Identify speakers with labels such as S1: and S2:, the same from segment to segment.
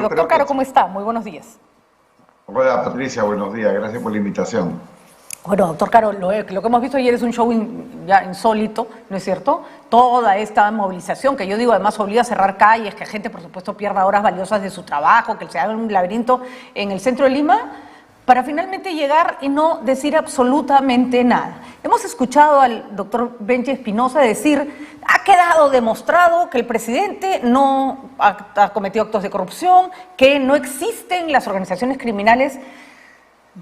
S1: Doctor Caro, ¿cómo está? Muy buenos días.
S2: Hola Patricia, buenos días, gracias por la invitación.
S1: Bueno, doctor Caro, lo que hemos visto ayer es un show ya insólito, ¿no es cierto? Toda esta movilización, que yo digo además obliga a cerrar calles, que gente por supuesto pierda horas valiosas de su trabajo, que se haga un laberinto en el centro de Lima, para finalmente llegar y no decir absolutamente nada. Hemos escuchado al doctor Benji Espinosa decir, ha quedado demostrado que el presidente no ha cometido actos de corrupción, que no existen las organizaciones criminales.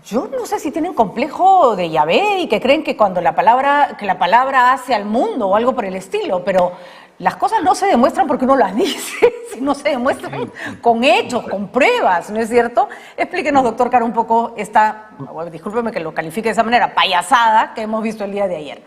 S1: Yo no sé si tienen complejo de Yahvé y que creen que cuando la palabra hace al mundo o algo por el estilo, pero las cosas no se demuestran porque uno las dice, sino se demuestran con hechos, con pruebas, ¿no es cierto? Explíquenos, doctor Caro, un poco esta, discúlpeme que lo califique de esa manera, payasada que hemos visto el día de ayer.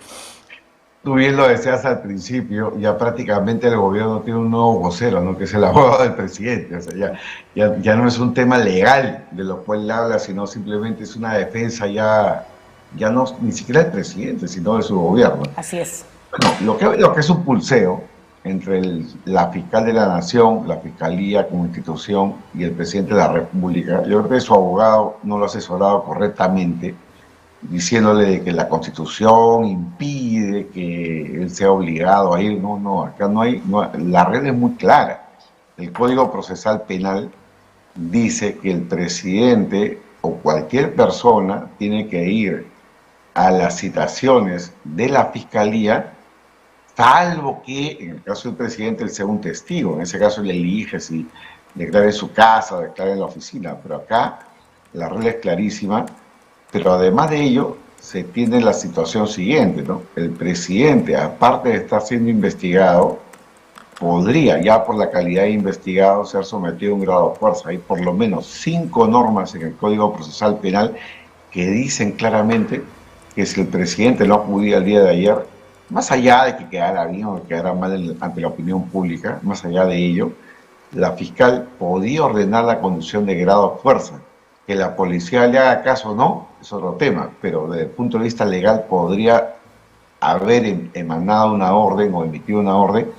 S2: Tú bien lo decías al principio, ya prácticamente el gobierno tiene un nuevo vocero, ¿no? Que es el abogado del presidente. O sea, ya no es un tema legal de lo cual él habla, sino simplemente es una defensa ya no ni siquiera del presidente, sino de su gobierno.
S1: Así es.
S2: Bueno, lo que es un pulseo entre la fiscal de la Nación, la Fiscalía como institución y el presidente de la República, yo creo que su abogado no lo ha asesorado correctamente, diciéndole que la Constitución impide que él sea obligado a ir. No, acá no hay, la regla es muy clara. El Código Procesal Penal dice que el presidente o cualquier persona tiene que ir a las citaciones de la Fiscalía, salvo que en el caso del presidente él sea un testigo. En ese caso le elige si declara en su casa o declara en la oficina, pero acá la regla es clarísima. Pero además de ello, se tiene la situación siguiente, ¿no? El presidente, aparte de estar siendo investigado, podría, ya por la calidad de investigado, ser sometido a un grado de fuerza. Hay por lo menos 5 normas en el Código Procesal Penal que dicen claramente que si el presidente no acudía el día de ayer, más allá de que quedara bien o que quedara mal ante la opinión pública, más allá de ello, la fiscal podía ordenar la conducción de grado de fuerza. Que la policía le haga caso o no, es otro tema, pero desde el punto de vista legal podría haber emanado una orden o emitido una orden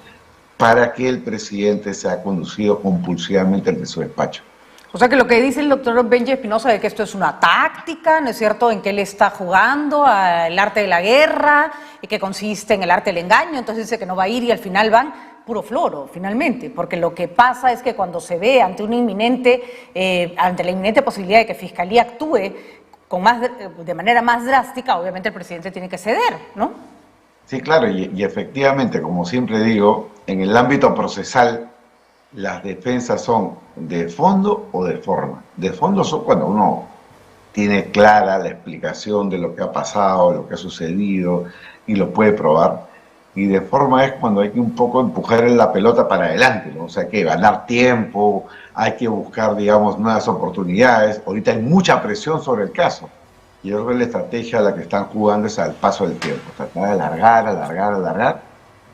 S2: para que el presidente sea conducido compulsivamente desde su despacho.
S1: O sea que lo que dice el doctor Benji Espinosa de que esto es una táctica, ¿no es cierto?, en que él está jugando al arte de la guerra y que consiste en el arte del engaño, entonces dice que no va a ir y al final van puro floro, finalmente, porque lo que pasa es que cuando se ve ante la inminente posibilidad de que Fiscalía actúe de manera más drástica, obviamente el presidente tiene que ceder, ¿no?
S2: Sí, claro, y efectivamente, como siempre digo, en el ámbito procesal, las defensas son de fondo o de forma. De fondo son cuando uno tiene clara la explicación de lo que ha pasado, lo que ha sucedido y lo puede probar. Y de forma es cuando hay que un poco empujar la pelota para adelante, ¿no? O sea, hay que ganar tiempo, hay que buscar, digamos, nuevas oportunidades. Ahorita hay mucha presión sobre el caso. Y yo creo que la estrategia a la que están jugando es al paso del tiempo. Tratar de alargar,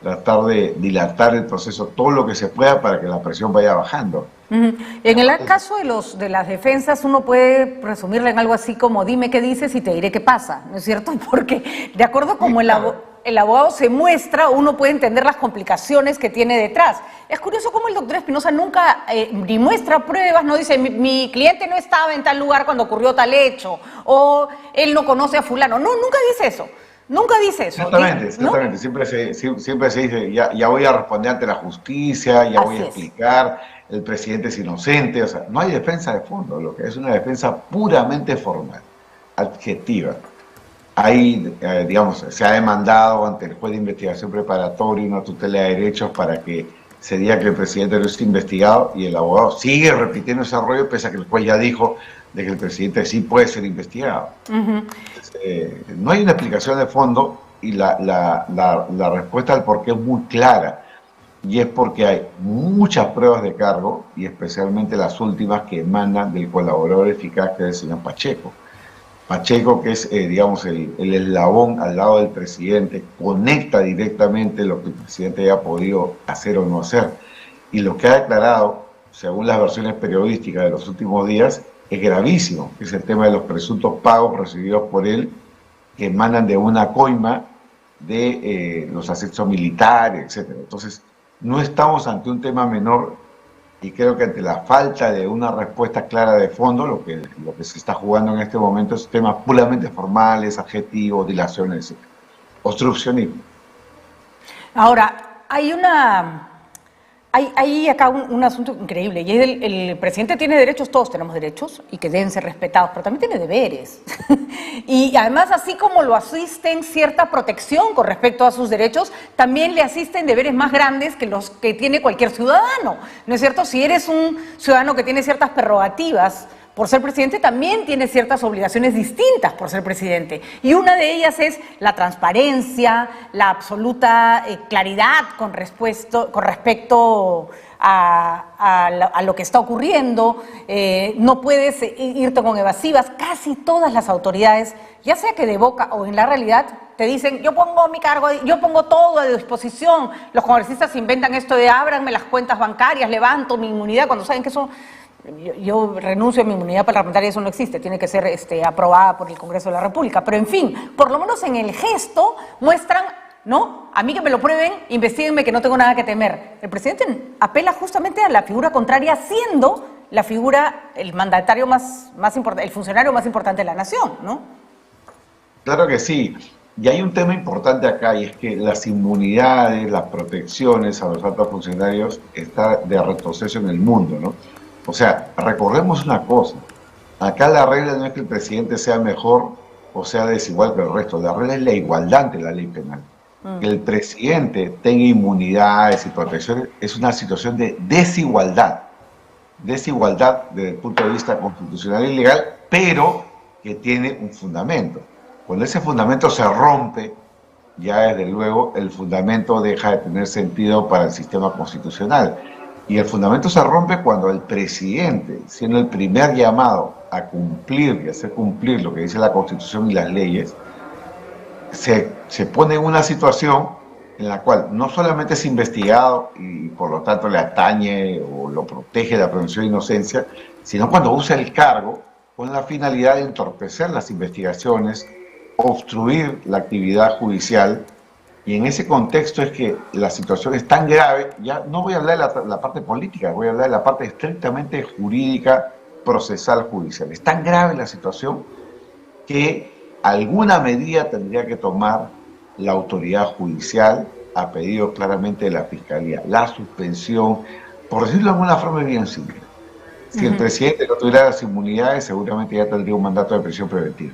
S2: tratar de dilatar el proceso todo lo que se pueda para que la presión vaya bajando.
S1: En el caso de las defensas, uno puede resumirla en algo así como dime qué dices y te diré qué pasa, ¿no es cierto? Porque de acuerdo como el abogado se muestra, uno puede entender las complicaciones que tiene detrás. Es curioso cómo el doctor Espinosa nunca ni muestra pruebas, no dice mi cliente no estaba en tal lugar cuando ocurrió tal hecho, o él no conoce a fulano. No, nunca dice eso. Nunca dice eso.
S2: Exactamente.
S1: ¿No?
S2: Siempre se dice, ya voy a responder ante la justicia, ya voy a explicar, el presidente es inocente. O sea, no hay defensa de fondo, lo que es una defensa puramente formal, adjetiva. Ahí, digamos, se ha demandado ante el juez de investigación preparatoria una tutela de derechos para que se diga que el presidente no es investigado, y el abogado sigue repitiendo ese rollo pese a que el juez ya dijo de que el presidente sí puede ser investigado. Entonces, no hay una explicación de fondo y la respuesta al por qué es muy clara, y es porque hay muchas pruebas de cargo, y especialmente las últimas que emanan del colaborador eficaz que es el señor Pacheco. Pacheco, que es, digamos, el eslabón al lado del presidente, conecta directamente lo que el presidente haya podido hacer o no hacer. Y lo que ha declarado, según las versiones periodísticas de los últimos días, es gravísimo, que es el tema de los presuntos pagos recibidos por él, que emanan de una coima de los ascensos militares, etc. Entonces, no estamos ante un tema menor Y creo que ante la falta de una respuesta clara de fondo, lo que se está jugando en este momento es temas puramente formales, adjetivos, dilaciones, obstruccionismo.
S1: Ahora, hay acá un asunto increíble, y es el presidente tiene derechos, todos tenemos derechos, y que deben ser respetados, pero también tiene deberes. Y además, así como lo asisten cierta protección con respecto a sus derechos, también le asisten deberes más grandes que los que tiene cualquier ciudadano, ¿no es cierto? Si eres un ciudadano que tiene ciertas prerrogativas por ser presidente, también tiene ciertas obligaciones distintas por ser presidente. Y una de ellas es la transparencia, la absoluta claridad con respecto a lo que está ocurriendo. No puedes irte con evasivas. Casi todas las autoridades, ya sea que de boca o en la realidad, te dicen, yo pongo mi cargo, yo pongo todo a disposición. Los congresistas inventan esto de ábranme las cuentas bancarias, levanto mi inmunidad, cuando saben que eso... Yo renuncio a mi inmunidad parlamentaria, eso no existe, tiene que ser aprobada por el Congreso de la República. Pero en fin, por lo menos en el gesto muestran, ¿no? A mí que me lo prueben, investíguenme que no tengo nada que temer. El presidente apela justamente a la figura contraria, siendo la figura, el mandatario más importante, el funcionario más importante de la nación, ¿no?
S2: Claro que sí. Y hay un tema importante acá, y es que las inmunidades, las protecciones a los altos funcionarios están de retroceso en el mundo, ¿no? O sea, recordemos una cosa, acá la regla no es que el presidente sea mejor o sea desigual que el resto, la regla es la igualdad ante la ley penal. Que el presidente tenga inmunidades y protecciones es una situación de desigualdad desde el punto de vista constitucional y legal, pero que tiene un fundamento. Cuando ese fundamento se rompe, ya desde luego el fundamento deja de tener sentido para el sistema constitucional. Y el fundamento se rompe cuando el presidente, siendo el primer llamado a cumplir y hacer cumplir lo que dice la Constitución y las leyes, se pone en una situación en la cual no solamente es investigado y por lo tanto le atañe o lo protege de la presunción de inocencia, sino cuando usa el cargo con la finalidad de entorpecer las investigaciones, obstruir la actividad judicial. Y en ese contexto es que la situación es tan grave, ya no voy a hablar de la parte política, voy a hablar de la parte estrictamente jurídica, procesal, judicial. Es tan grave la situación que alguna medida tendría que tomar la autoridad judicial a pedido claramente de la Fiscalía. La suspensión, por decirlo de alguna forma bien simple. Si el presidente no tuviera las inmunidades, seguramente ya tendría un mandato de prisión preventiva.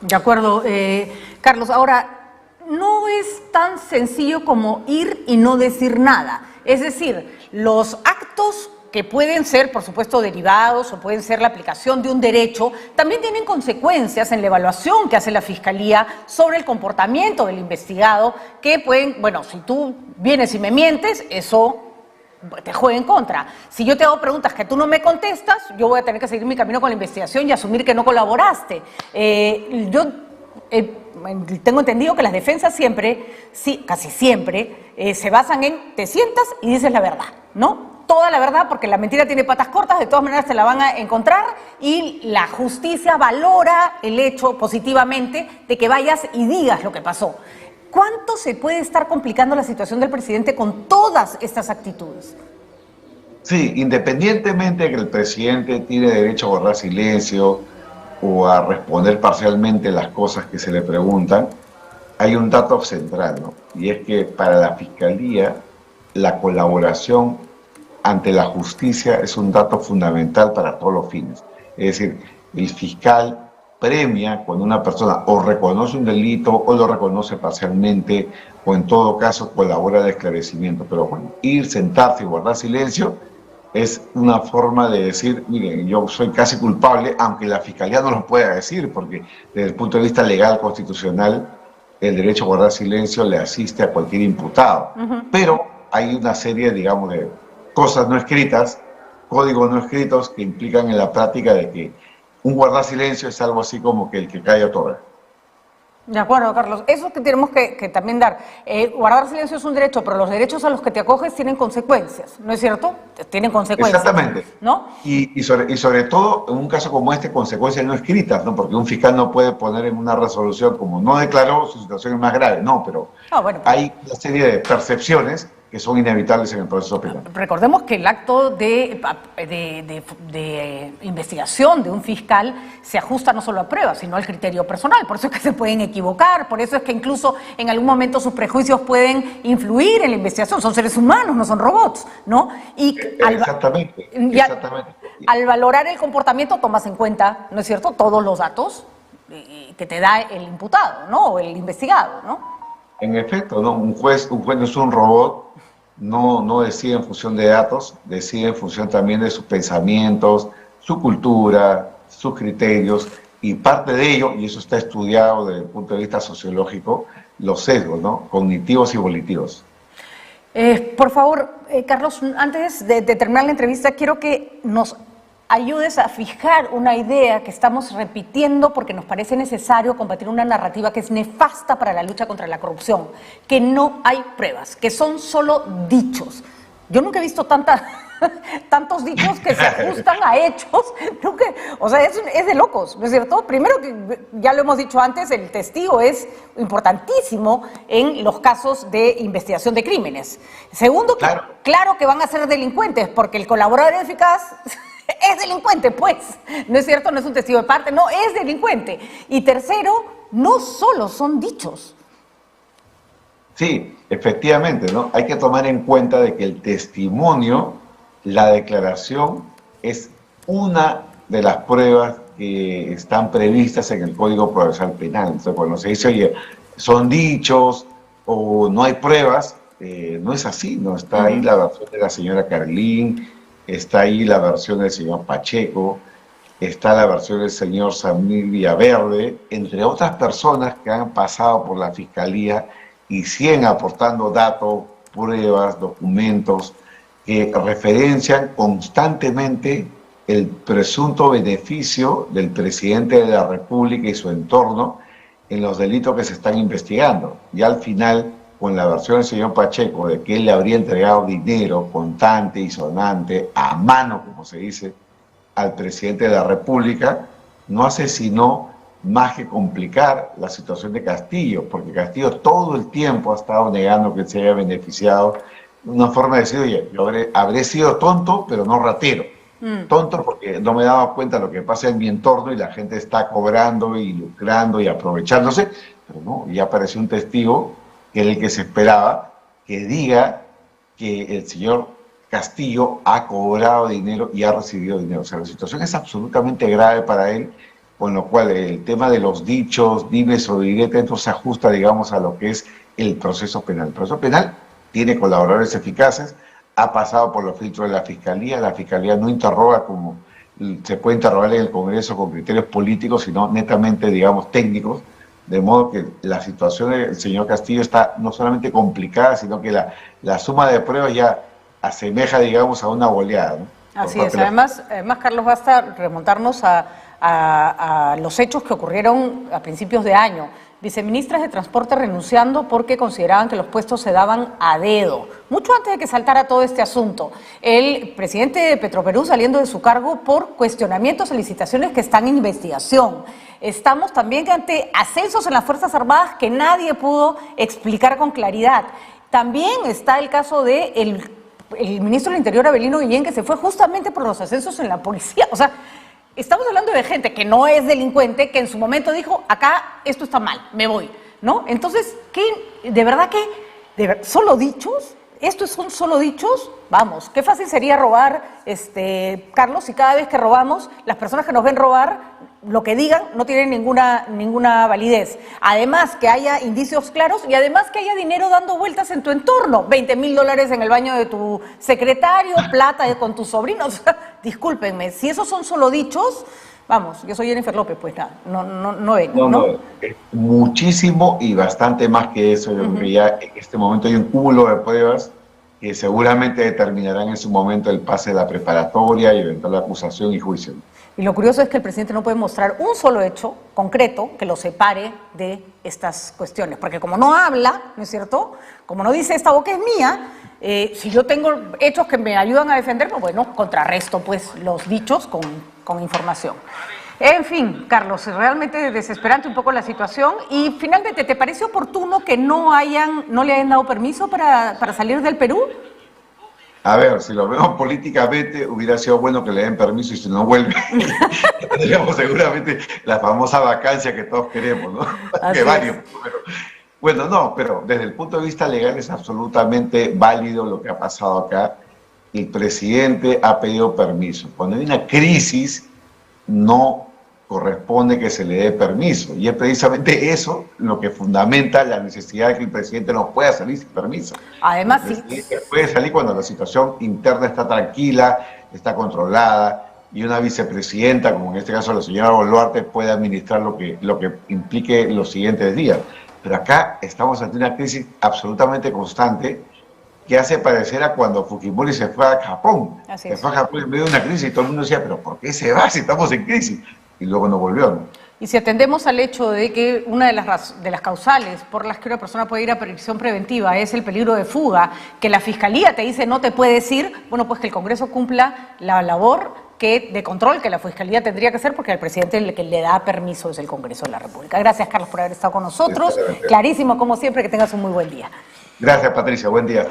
S1: De acuerdo, Carlos. Ahora, no es tan sencillo como ir y no decir nada. Es decir, los actos que pueden ser, por supuesto, derivados o pueden ser la aplicación de un derecho, también tienen consecuencias en la evaluación que hace la Fiscalía sobre el comportamiento del investigado, que pueden, bueno, si tú vienes y me mientes, eso te juega en contra. Si yo te hago preguntas que tú no me contestas, yo voy a tener que seguir mi camino con la investigación y asumir que no colaboraste. Tengo entendido que las defensas siempre, sí, casi siempre, se basan en te sientas y dices la verdad, ¿no? Toda la verdad, porque la mentira tiene patas cortas, de todas maneras te la van a encontrar, y la justicia valora el hecho positivamente de que vayas y digas lo que pasó. ¿Cuánto se puede estar complicando la situación del presidente con todas estas actitudes?
S2: Sí, independientemente de que el presidente tiene derecho a guardar silencio o a responder parcialmente las cosas que se le preguntan, hay un dato central, ¿no? Y es que para la Fiscalía la colaboración ante la justicia es un dato fundamental para todos los fines. Es decir, el fiscal premia cuando una persona o reconoce un delito o lo reconoce parcialmente o en todo caso colabora al esclarecimiento. Pero bueno, ir, sentarse y guardar silencio es una forma de decir, miren, yo soy casi culpable, aunque la Fiscalía no lo pueda decir, porque desde el punto de vista legal, constitucional, el derecho a guardar silencio le asiste a cualquier imputado. Pero hay una serie, digamos, de cosas no escritas, códigos no escritos que implican en la práctica de que un guardar silencio es algo así como que el que cae otorga.
S1: De acuerdo, Carlos. Eso que tenemos que también dar. Guardar silencio es un derecho, pero los derechos a los que te acoges tienen consecuencias, ¿no es cierto? Tienen consecuencias.
S2: Exactamente.
S1: ¿No?
S2: Y sobre todo, en un caso como este, consecuencias no escritas, ¿no? Porque un fiscal no puede poner en una resolución como no declaró, su situación es más grave. No, pero bueno, hay una serie de percepciones que son inevitables en el proceso penal.
S1: Recordemos que el acto de investigación de un fiscal se ajusta no solo a pruebas, sino al criterio personal. Por eso es que se pueden equivocar, por eso es que incluso en algún momento sus prejuicios pueden influir en la investigación. Son seres humanos, no son robots, ¿no? Y
S2: exactamente.
S1: Al valorar el comportamiento tomas en cuenta, ¿no es cierto?, todos los datos que te da el imputado, ¿no?, o el investigado, ¿no?
S2: En efecto, ¿no? Un juez no es un robot. No decide en función de datos, decide en función también de sus pensamientos, su cultura, sus criterios, y parte de ello, y eso está estudiado desde el punto de vista sociológico, los sesgos, ¿no?, cognitivos y volitivos.
S1: Por favor, Carlos, antes de terminar la entrevista, quiero que nos ayudes a fijar una idea que estamos repitiendo porque nos parece necesario combatir una narrativa que es nefasta para la lucha contra la corrupción, que no hay pruebas, que son solo dichos. Yo nunca he visto tantos dichos que se ajustan a hechos, nunca, o sea, es de locos, ¿no es cierto? Primero, que ya lo hemos dicho antes, el testigo es importantísimo en los casos de investigación de crímenes. Segundo, claro que van a ser delincuentes, porque el colaborador eficaz es delincuente, pues, ¿no es cierto? No es un testigo de parte, no, es delincuente. Y tercero, no solo son dichos.
S2: Sí, efectivamente, ¿no? Hay que tomar en cuenta de que el testimonio, la declaración, es una de las pruebas que están previstas en el Código Procesal Penal. Entonces, cuando se dice, oye, son dichos o no hay pruebas, no es así, ¿no? Está ahí la versión de la señora Carlín, está ahí la versión del señor Pacheco, está la versión del señor Samir Villaverde, entre otras personas que han pasado por la Fiscalía y siguen aportando datos, pruebas, documentos que referencian constantemente el presunto beneficio del presidente de la República y su entorno en los delitos que se están investigando. Y al final, con la versión del señor Pacheco de que él le habría entregado dinero contante y sonante, a mano, como se dice, al presidente de la República, no hace sino más que complicar la situación de Castillo, porque Castillo todo el tiempo ha estado negando que se haya beneficiado. Una forma de decir, oye, yo habré sido tonto, pero no ratero. Tonto porque no me daba cuenta de lo que pasa en mi entorno y la gente está cobrando y lucrando y aprovechándose, pero no, ya apareció un testigo que es el que se esperaba, que diga que el señor Castillo ha cobrado dinero y ha recibido dinero. O sea, la situación es absolutamente grave para él, con lo cual el tema de los dichos, dimes o diretes, entonces se ajusta, digamos, a lo que es el proceso penal. El proceso penal tiene colaboradores eficaces, ha pasado por los filtros de la Fiscalía no interroga como se puede interrogar en el Congreso con criterios políticos, sino netamente, digamos, técnicos, de modo que la situación del señor Castillo está no solamente complicada, sino que la suma de pruebas ya asemeja, digamos, a una goleada, ¿no?
S1: Así es. Además, Carlos, basta remontarnos a los hechos que ocurrieron a principios de año. Viceministras de Transporte renunciando porque consideraban que los puestos se daban a dedo. Mucho antes de que saltara todo este asunto, el presidente de Petroperú saliendo de su cargo por cuestionamientos a licitaciones que están en investigación. Estamos también ante ascensos en las Fuerzas Armadas que nadie pudo explicar con claridad. También está el caso de el ministro del Interior, Avelino Guillén, que se fue justamente por los ascensos en la policía. O sea, estamos hablando de gente que no es delincuente, que en su momento dijo, acá esto está mal, me voy, ¿no? Entonces, ¿qué? ¿De verdad que solo dichos? ¿Estos son solo dichos? Vamos, qué fácil sería robar, Carlos, y cada vez que robamos, las personas que nos ven robar, lo que digan no tiene ninguna validez. Además, que haya indicios claros y además que haya dinero dando vueltas en tu entorno. $20,000 en el baño de tu secretario, plata con tus sobrinos. Discúlpenme, si esos son solo dichos, vamos, yo soy Jennifer López, pues nada, no vengo, ¿no?
S2: Muchísimo y bastante más que eso. Yo creo que ya en este momento hay un cúmulo de pruebas que seguramente determinarán en su momento el pase de la preparatoria y eventual acusación y juicio.
S1: Y lo curioso es que el presidente no puede mostrar un solo hecho concreto que lo separe de estas cuestiones, porque como no habla, ¿no es cierto?, como no dice esta boca es mía, si yo tengo hechos que me ayudan a defenderlo, bueno, contrarresto pues los dichos con información. En fin, Carlos, realmente desesperante un poco la situación. Y finalmente, ¿te parece oportuno que no le hayan dado permiso para salir del Perú?
S2: A ver, si lo vemos políticamente, hubiera sido bueno que le den permiso y si no vuelve, tendríamos seguramente la famosa vacancia que todos queremos, ¿no?
S1: Así
S2: Que varios.
S1: es.
S2: Pero, bueno, no, pero desde el punto de vista legal es absolutamente válido lo que ha pasado acá. El presidente ha pedido permiso. Cuando hay una crisis, no corresponde que se le dé permiso. Y es precisamente eso lo que fundamenta la necesidad de que el presidente no pueda salir sin permiso.
S1: Además,
S2: El
S1: sí.
S2: presidente puede salir cuando la situación interna está tranquila, está controlada, y una vicepresidenta, como en este caso la señora Boluarte, puede administrar lo que implique los siguientes días. Pero acá estamos ante una crisis absolutamente constante que hace parecer a cuando Fujimori se fue a Japón.
S1: Así
S2: Se
S1: es.
S2: fue a Japón en medio de una crisis y todo el mundo decía, pero ¿por qué se va si estamos en crisis? Y luego no volvió, ¿no?
S1: Y si atendemos al hecho de que una de las causales por las que una persona puede ir a prisión preventiva es el peligro de fuga, que la Fiscalía te dice no te puedes ir, bueno, pues que el Congreso cumpla la labor de control que la Fiscalía tendría que hacer, porque al presidente el que le da permiso es el Congreso de la República. Gracias, Carlos, por haber estado con nosotros. Clarísimo, como siempre, que tengas un muy buen día.
S2: Gracias, Patricia. Buen día.